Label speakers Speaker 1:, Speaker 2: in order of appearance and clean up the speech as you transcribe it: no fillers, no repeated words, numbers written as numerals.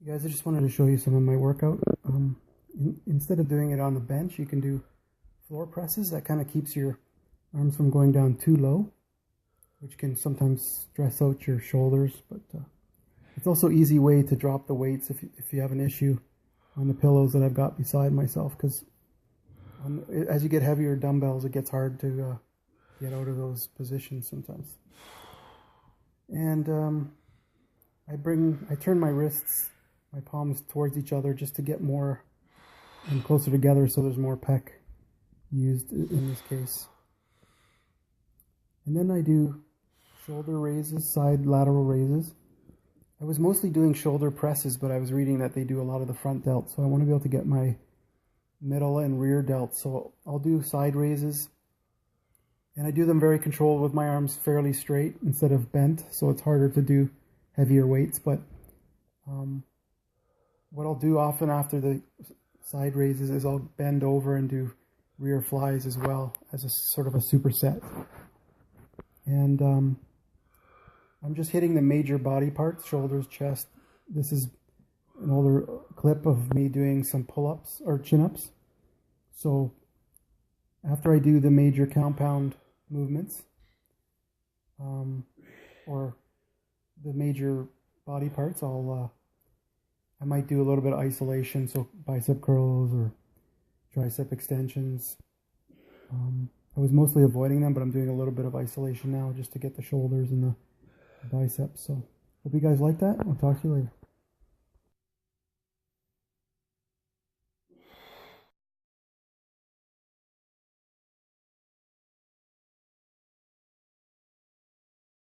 Speaker 1: Guys, I just wanted to show you some of my workout. Instead of doing it on the bench, you can do floor presses. That kind of keeps your arms from going down too low, which can sometimes stress out your shoulders. But it's also an easy way to drop the weights if you have an issue on the pillows that I've got beside myself. Because as you get heavier dumbbells, it gets hard to get out of those positions sometimes. And I turn my wrists, my palms towards each other just to get more and closer together, so there's more pec used in this case. And then I do shoulder raises, side lateral raises. I was mostly doing shoulder presses, but I was reading that they do a lot of the front delts, so I want to be able to get my middle and rear delts. So I'll do side raises, and I do them very controlled with my arms fairly straight instead of bent, so it's harder to do heavier weights. But what I'll do often after the side raises is I'll bend over and do rear flies as well as a sort of a superset. And I'm just hitting the major body parts, shoulders, chest. This is an older clip of me doing some pull-ups or chin-ups. So after I do the major compound movements, or the major body parts, I might do a little bit of isolation, so bicep curls or tricep extensions. I was mostly avoiding them, but I'm doing a little bit of isolation now just to get the shoulders and the biceps. So hope you guys like that. I'll talk to you later.